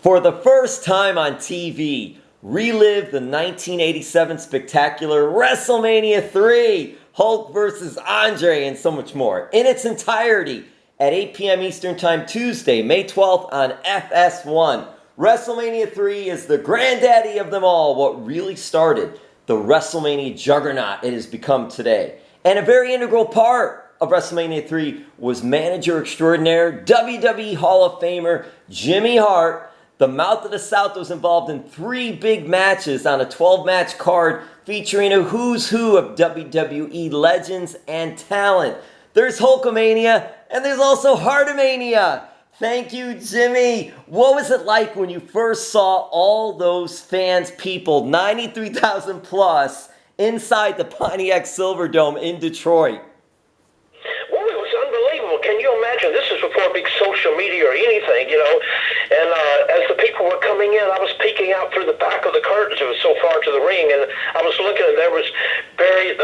For the first time on TV, relive the 1987 spectacular WrestleMania 3, Hulk vs. Andre, and so much more, in its entirety at 8 p.m. Eastern Time Tuesday, May 12th on FS1. WrestleMania 3 is the granddaddy of them all, what really started the WrestleMania juggernaut it has become today. And a very integral part of WrestleMania 3 was manager extraordinaire, WWE Hall of Famer Jimmy Hart. The Mouth of the South was involved in 3 big matches on a 12-match card featuring a who's who of WWE legends and talent. There's Hulkamania, and there's also Hartamania. Thank you, Jimmy. What was it like when you first saw all those fans, people, 93,000 plus, inside the Pontiac Silverdome in Detroit? Well, it was unbelievable. Can you imagine? This is before big social media or anything, you know. And as the people were coming in, I was peeking out through the back of the curtains. It was so far to the ring, and I was looking, and there was Barry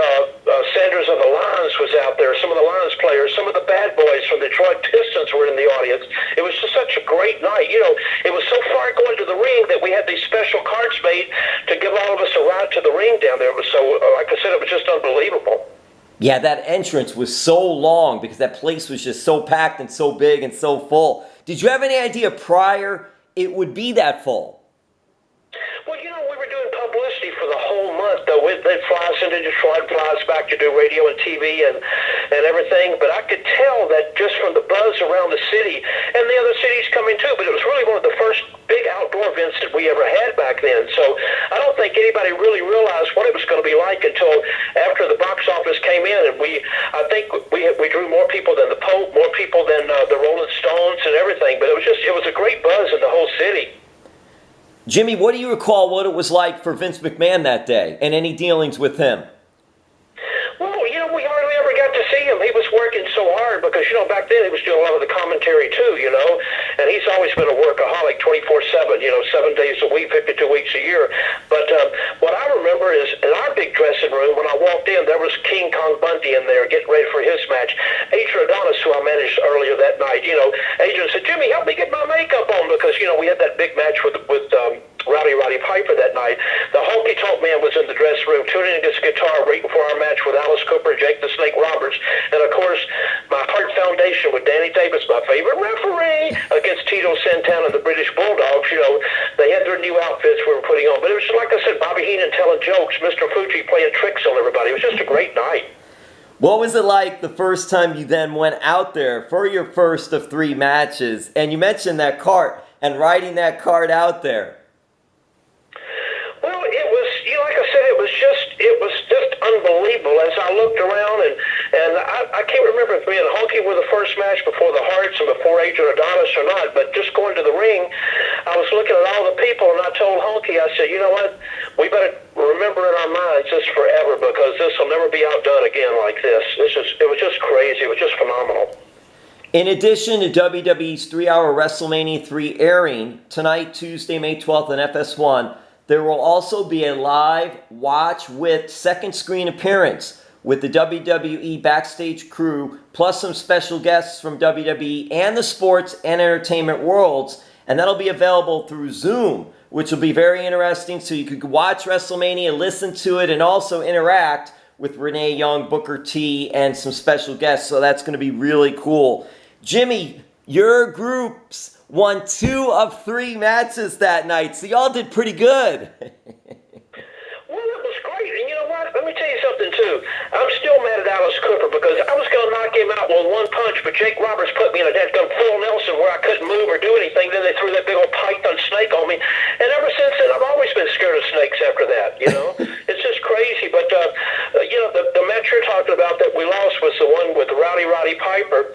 Sanders of the Lions was out there. Some of the Lions players, some of the bad boys from the Detroit Pistons were in the audience. It was just such a great night. You know, it was so far going to the ring that we had these special cards made to give all of us a ride to the ring down there. It was so, like I said, it was just unbelievable. Yeah, that entrance was so long because that place was just so packed and so big and so full. Did you have any idea prior it would be that full? Well, you know, we were doing publicity for the whole month. They'd fly us into Detroit, fly us back to do radio and TV and everything. But I could tell that just from the buzz around the city, and the other cities coming too, but it was really one of the first big outdoor events that we ever had back then. So I don't think anybody really realized what it was going to be like until after the box office came in. And I think we drew more people than the Pope, more people than the Rolling Stones and everything. But it was a great buzz in the whole city. Jimmy, what do you recall what it was like for Vince McMahon that day and any dealings with him? Well, you know, we hardly ever got to see him. He was working so hard because, you know, back then he was doing a lot of the commentary too, you know, and he's always been a workaholic 24/7, you know, 7 days a week, 52 weeks a year. But what I remember is in our big dressing room, when I walked in, there was King Kong Bundy in there getting ready for his match. Adrian Adonis, who I managed earlier that night, you know, Adrian said, "Jimmy, help me get my makeup on," because, you know, we had that big match with Roddy Piper that night. The Honky Tonk Man was in the dressing room tuning in his guitar right before our match with Alice Cooper, Jake the Snake Roberts, and of course my Heart Foundation with Danny Davis, my favorite referee, against Tito Santana and the British Bulldogs. You know, they had their new outfits we were putting on, but it was just, like I said, Bobby Heenan telling jokes, Mr. Fuji playing tricks on everybody. It was just a great night. What was it like the first time you then went out there for your first of 3 matches? And you mentioned that cart and riding that cart out there. Well, it was, you know, like I said, it was just unbelievable. As I looked around, and I can't remember if me and Honky were the first match before the Hearts and before Adrian Adonis or not, but just going to the ring, I was looking at all the people, and I told Honky, I said, you know what, we better remember in our minds this forever because this will never be outdone again like this. It was just crazy. It was just phenomenal. In addition to WWE's 3-hour WrestleMania 3 airing tonight, Tuesday, May 12th on FS1, there will also be a live watch with second screen appearance with the WWE backstage crew, plus some special guests from WWE and the sports and entertainment worlds, and that'll be available through Zoom, which will be very interesting, so you could watch WrestleMania, listen to it, and also interact with Renee Young, Booker T, and some special guests, so that's going to be really cool. Jimmy, your groups won 2 of 3 matches that night, so y'all did pretty good. Well, it was great, and you know what? Let me tell you something, too. I'm still mad at Alice Cooper because I was going to knock him out with one punch, but Jake Roberts put me in a dead-gun full Nelson where I couldn't move or do anything. Then they threw that big old python snake on me, and ever since then, I've always been scared of snakes after that, you know? It's just crazy, but, you know, the match you're talking about that we lost was the one with Roddy Piper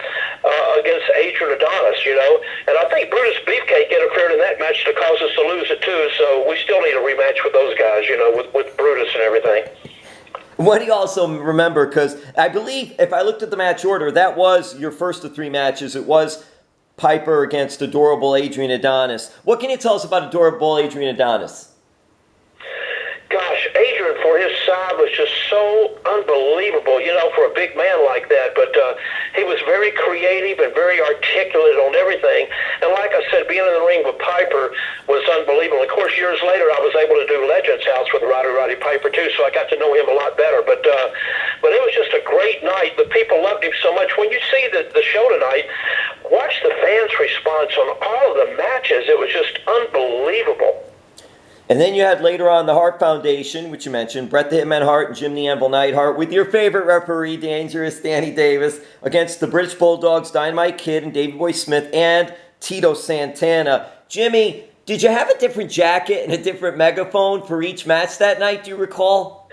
against Adrian Adonis, you know? And I think Brutus Beefcake interfered in that match to cause us to lose it, too, so we still need a rematch with those guys, you know, with Brutus and everything. What do you also remember, because I believe, if I looked at the match order, that was your first of 3 matches. It was Piper against adorable Adrian Adonis. What can you tell us about adorable Adrian Adonis? Gosh, Adrian, for his side, was just so unbelievable, you know, for a big man like that. But he was very creative and very articulate on everything. And like I said, being in the ring with Piper was unbelievable. Of course, years later, I was able to do Legends House with Roddy Piper too, so I got to know him a lot better. But it was just a great night. The people loved him so much. When you see the show tonight, watch the fans' response on all of the matches. It was just unbelievable. And then you had later on the Hart Foundation, which you mentioned, Bret the Hitman Hart and Jim the Anvil Neidhart, with your favorite referee, Dangerous Danny Davis, against the British Bulldogs, Dynamite Kid and Davey Boy Smith, and Tito Santana. Jimmy, did you have a different jacket and a different megaphone for each match that night, do you recall?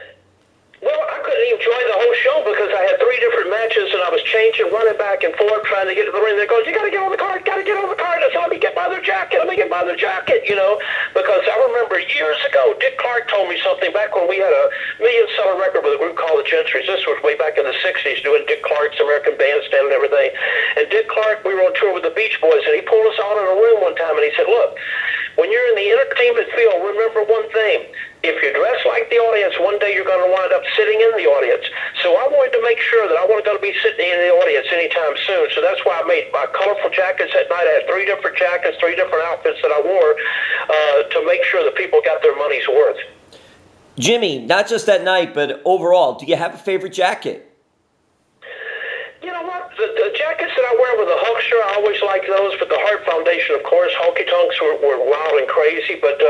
Well, I couldn't even join the whole show because I had 3 different matches and I was changing, running back and forth, trying to get to the ring. They go, you got to get on the card, got to get on the card. I said, let me get my other jacket, you know, because I remember years ago, Dick Clark told me something back when we had a million-seller record with a group called the Gentries. This was way back in the 60s, doing Dick Clark's American Bandstand and everything. And Dick Clark, we were on tour with the Beach Boys, and he pulled us all in a room one time, and he said, look, when you're in the entertainment field, remember one thing. If you dress like the audience, one day you're going to wind up sitting in the audience. So I wanted to make sure that I wasn't going to be sitting in the audience anytime soon. So that's why I made my colorful jackets that night. I had 3 different jackets, 3 different outfits that I wore to make sure that people got their money's worth. Jimmy, not just that night, but overall, do you have a favorite jacket? You know what? The jackets that I wear with the Hulkster, I always like those. But the Hart Foundation, of course, Honky Tonks were wild and crazy. But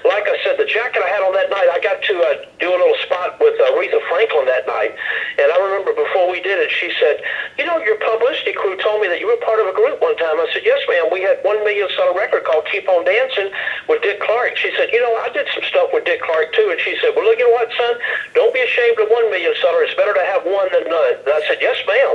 like I said, the jacket I had on that night, I got to do a little spot with Aretha Franklin that night. And I remember before we did it, she said, you know, your publicity crew told me that you were part of a group one time. I said, yes, ma'am. We had $1 million record called Keep On Dancing with Dick Clark. She said, you know, I did some stuff with Dick Clark, too. And she said, well, look, you know what, son? Don't be ashamed of $1 million. It's better to have one than none. And I said, yes, ma'am.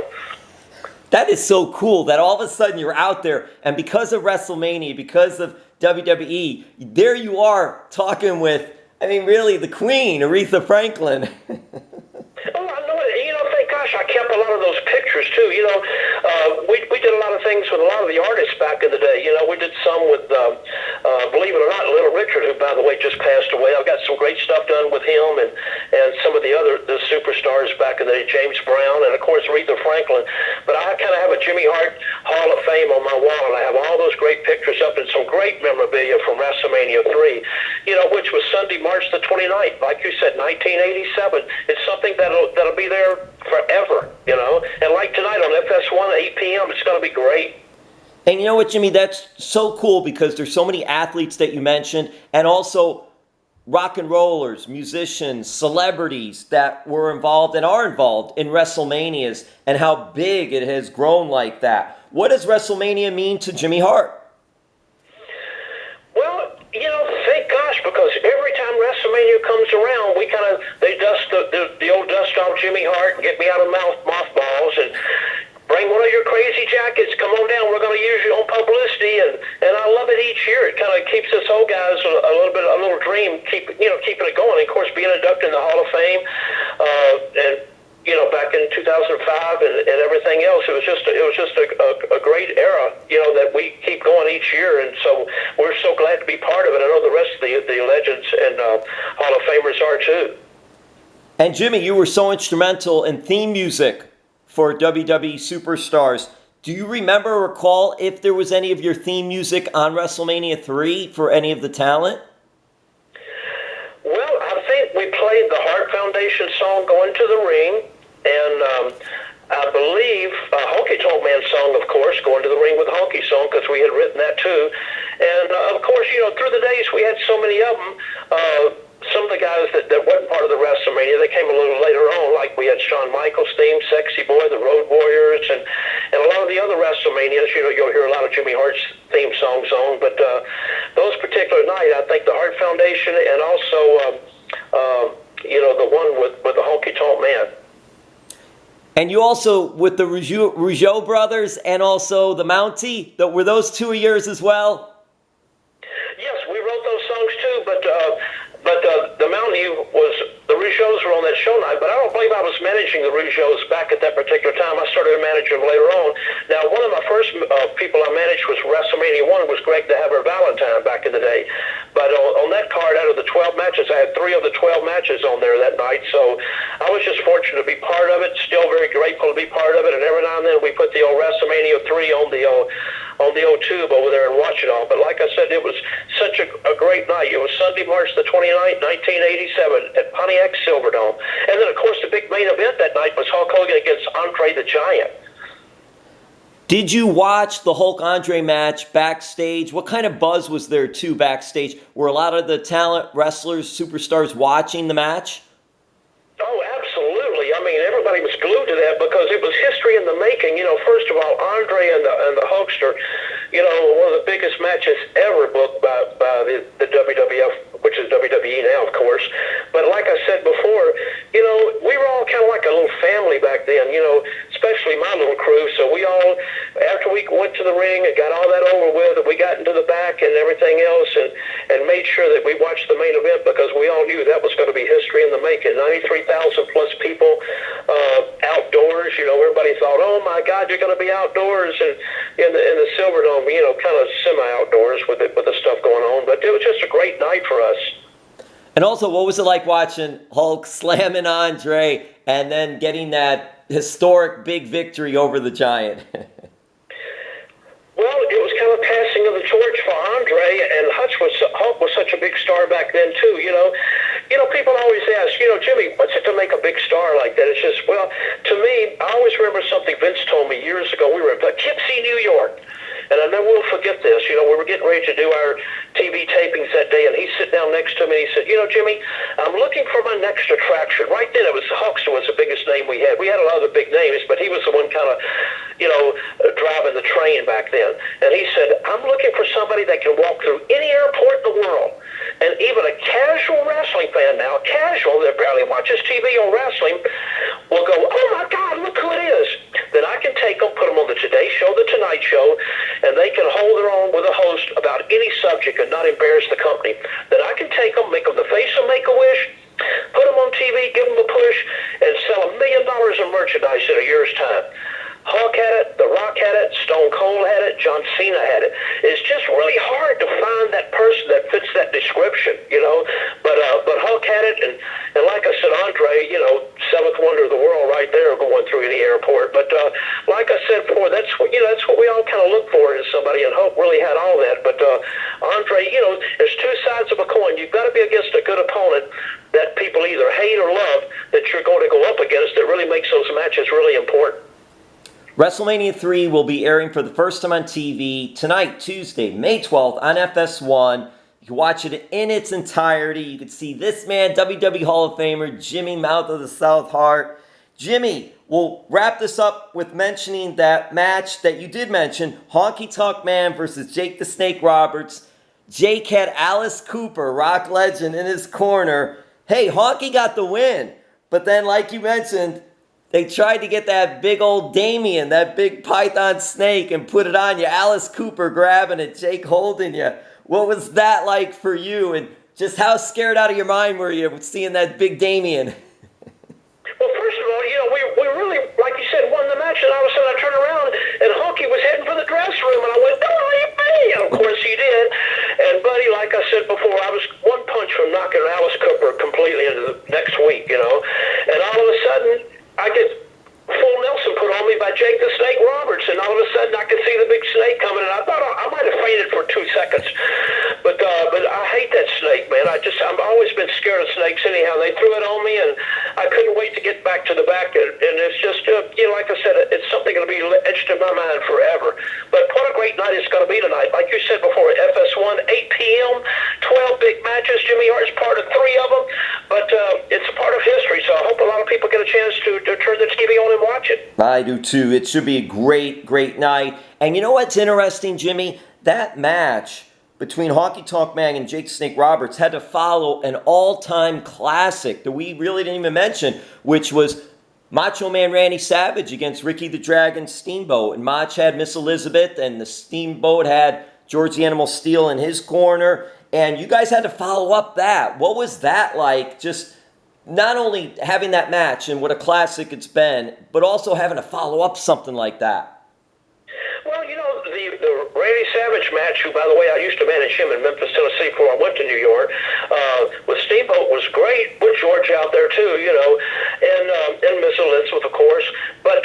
That is so cool that all of a sudden you're out there, and because of WrestleMania, because of WWE, there you are talking with, I mean, really, the queen, Aretha Franklin. Oh, I know it. You know, thank gosh, I kept a lot of those pictures, too. You know, we did a lot of things with a lot of the artists back in the day. You know, we did some with, believe it or not, Little Richard, who, by the way, just passed away. I've got some great stuff done with him and some of the superstars back in the day, James Brown, and, of course, Aretha Franklin. But I kind of have a Jimmy Hart Hall of Fame on my wall, and I have all those great pictures up and some great memorabilia from WrestleMania 3, you know, which was Sunday, March the 29th. Like you said, 1987. It's something that'll be there forever, you know. And like tonight on FS1 at 8 p.m., it's going to be great. And you know what, Jimmy, that's so cool because there's so many athletes that you mentioned, and also rock and rollers, musicians, celebrities that were involved and are involved in WrestleManias, and how big it has grown like that. What does WrestleMania mean to Jimmy Hart? Well, you know, thank gosh, because every time WrestleMania comes around, they dust the old dust off Jimmy Hart and get me out of mothballs and bring one of your crazy jackets. Come on down. We're going to use you on publicity, and I love it each year. It kind of keeps us old guys a little dream, keeping it going. And of course, being inducted in the Hall of Fame, and you know, back in 2005 and everything else, it was just a great era, you know, that we keep going each year, and so we're so glad to be part of it. I know the rest of the legends and Hall of Famers are too. And Jimmy, you were so instrumental in theme music for WWE Superstars. Do you remember or recall if there was any of your theme music on WrestleMania 3 for any of the talent? Well, I think we played the Hart Foundation song, Going to the Ring, and I believe Honky Tonk Man song, of course, Going to the Ring with Honky song, because we had written that too. And, of course, you know, through the days we had so many of them. Some of the guys that weren't part of the WrestleMania, they came a little later on, like we had Shawn Michaels' theme, Sexy Boy, the Road Warriors, and a lot of the other WrestleManias, you know, you'll hear a lot of Jimmy Hart's theme songs on. But those particular night, I think the Hart Foundation and also, you know, the one with the Honky Tonk Man. And you also, with the Rougeau brothers and also the Mountie, were those 2 of yours as well? Yes, we wrote those songs too, but the Mountie was, the Rougeaus were on that show night, but I don't believe I was managing the Rougeaus back at that particular time. I started to manage them later on. Now, one of my first people I managed was WrestleMania 1 was Greg the Hammer Valentine back in the day. But on that card, out of the 12 matches, I had 3 of the 12 matches on there that night. So I was just fortunate to be part of it, still very grateful to be part of it. And every now and then we put the old WrestleMania 3 on the old on the old tube over there and watch it all. But like I said, it was such a great night. It was Sunday, March the 29th, 1987 at Pontiac Silverdome. And then, of course, the big main event that night was Hulk Hogan against Andre the Giant. Did you watch the Hulk-Andre match backstage? What kind of buzz was there, too, backstage? Were a lot of the talent, wrestlers, superstars watching the match? Oh, absolutely. I mean, everybody was glued to that because it was history in the making. You know, first of all, Andre and the Hulkster, you know, one of the biggest matches ever booked by the WWF, which is WWE now, of course. But like I said before, you know, we were all kind of like a little family back then, you know, especially my little crew. So we all, after we went to the ring and got all that over with, we got into the back and everything else and made sure that we watched the main event because we all knew that was going to be history in the making. 93,000 plus people outdoors. You know, everybody thought, oh my God, you're going to be outdoors and in the Silverdome, you know, kind of semi-outdoors with the stuff going on. But it was just a great night for us. And also, what was it like watching Hulk slamming Andre and then getting that historic big victory over the Giant? Well, it was kind of passing of the torch for Andre, and Hulk was such a big star back then too. You know, people always ask, you know, Jimmy, what's it to make a big star like that? It's just, well, to me, I always remember something Vince told me years ago. We were in Poughkeepsie, New York. And I never will forget this. You know, we were getting ready to do our TV tapings that day, and he sat down next to me. He said, you know, Jimmy, I'm looking for my next attraction. Right then, it was Hulkster was the biggest name we had. We had a lot of big names, but he was the one kind of, you know, driving the train back then. And he said, I'm looking for somebody that can walk through any airport in the world. And even a casual wrestling fan now, casual that barely watches TV or wrestling, will go, oh my God, look who it is. Then I can take them, put them on the Today Show, the Tonight Show, and they can hold their own with a host about any subject and not embarrass the company. Then I can take them, make them the face of Make-A-Wish, put them on TV, give them a push, and sell $1 million in merchandise in a year's time. Hulk had it, The Rock had it, Stone Cold had it, John Cena had it. It's just really hard to find that person that fits that description, you know. But Hulk had it, and like I said, Andre, you know, seventh wonder of the world right there going through any airport. But like I said before, that's what we all kind of look for in somebody, and Hulk really had all that. But Andre, you know, there's two sides of a coin. You've got to be against a good opponent that people either hate or love that you're going to go up against that really makes those matches really important. WrestleMania 3 will be airing for the first time on TV tonight, Tuesday, May 12th on FS1. You can watch it in its entirety. You can see this man, WWE Hall of Famer, Jimmy Mouth of the South Hart. Jimmy, we'll wrap this up with mentioning that match that you did mention, Honky Tonk Man versus Jake the Snake Roberts. Jake had Alice Cooper, rock legend, in his corner. Hey, Honky got the win. But then, like you mentioned, they tried to get that big old Damien, that big python snake, and put it on you. Alice Cooper grabbing it, Jake holding you. What was that like for you? And just how scared out of your mind were you seeing that big Damien? Well, first of all, you know, we really, like you said, won the match, and all of a sudden I turned around, and Honky was heading for the dressing room, and I went, don't leave me! And of course he did. And, buddy, like I said before, I was one punch from knocking Alice Cooper completely into the next week, you know. And all of a sudden, I get full Nelson put on me by Jake the Snake Roberts, and all of a sudden I could see the big snake coming, and I thought I might have fainted for 2 seconds. But I hate that snake, man. I've always been scared of snakes anyhow. They threw it on me, and I couldn't wait to get back to the back, and it's just, you know, like I said, it's something going to be etched in my mind forever. But what a great night it's going to be tonight. Like you said before, FS1, 8 p.m., 12 big matches. Jimmy Hart's part of 3 of them, but it's a part of history, so I hope a lot of people get a chance to turn the TV on and watch it. I do too. It should be a great, great night. And you know what's interesting, Jimmy? That match between Honky Tonk Man and Jake Snake Roberts had to follow an all-time classic that we really didn't even mention, which was Macho Man Randy Savage against Ricky the Dragon Steamboat. And Mach had Miss Elizabeth, and the Steamboat had George the Animal Steel in his corner. And you guys had to follow up that. What was that like? Just not only having that match and what a classic it's been, but also having to follow up something like that. Well, you know, the Randy Savage match, who, by the way, I used to manage him in Memphis, Tennessee before I went to New York, with Steamboat was great, with George out there too, you know, and Miss Elizabeth, of course. But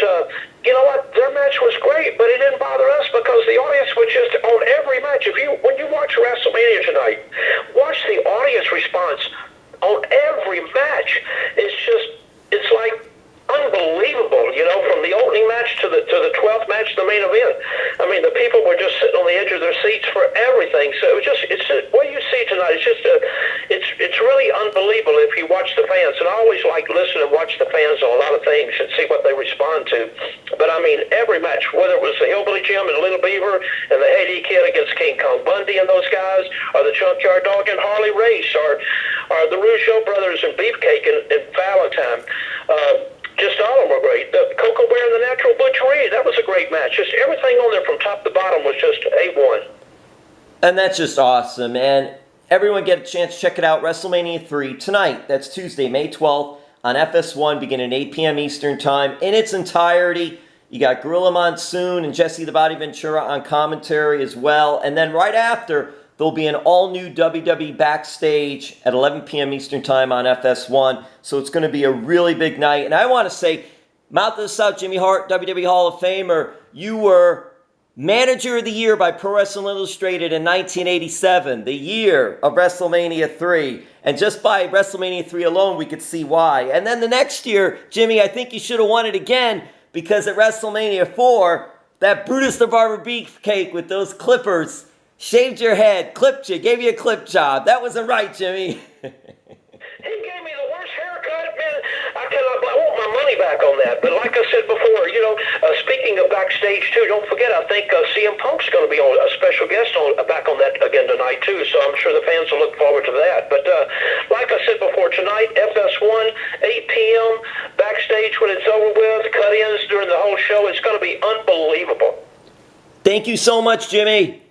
you know what, their match was great, but it didn't bother us because the audience was just on every match. When you watch WrestleMania tonight, watch the audience response on every match. It's like unbelievable, you know, from the opening match to the 12th match, the main event. I mean, the people were just sitting on the edge of their seats for everything. So it's what you see tonight. It's really unbelievable if you watch the fans. And I always like to listen and watch the fans on a lot of things and see what they respond to. But I mean, every match, whether it was the Hillbilly Jim and Little Beaver and the Haiti Kid against King Kong Bundy and those guys, or the Junkyard Dog and Harley Race, or the Rougeau brothers and Beefcake and Valentine. Just all of them were great. The Coco Bear and the Natural Butchery, that was a great match. Just everything on there from top to bottom was just A1. And that's just awesome. And everyone get a chance to check it out. WrestleMania 3 tonight. That's Tuesday, May 12th on FS1 beginning at 8 p.m. Eastern Time in its entirety. You got Gorilla Monsoon and Jesse the Body Ventura on commentary as well. And then right after, there'll be an all-new WWE Backstage at 11 p.m. Eastern Time on FS1. So it's going to be a really big night. And I want to say, Mouth of the South, Jimmy Hart, WWE Hall of Famer, you were Manager of the Year by Pro Wrestling Illustrated in 1987, the year of WrestleMania 3. And just by WrestleMania 3 alone, we could see why. And then the next year, Jimmy, I think you should have won it again, because at WrestleMania 4, that Brutus the Barber Beefcake with those clippers shaved your head, clipped you, gave you a clip job. That wasn't right, Jimmy. He gave me the worst haircut, man. I want my money back on that. But like I said before, you know, speaking of backstage too, don't forget, I think CM Punk's going to be on a special guest back on that again tonight too. So I'm sure the fans will look forward to that. But like I said before, tonight FS1, 8 p.m. backstage when it's over with, cut-ins during the whole show. It's going to be unbelievable. Thank you so much, Jimmy.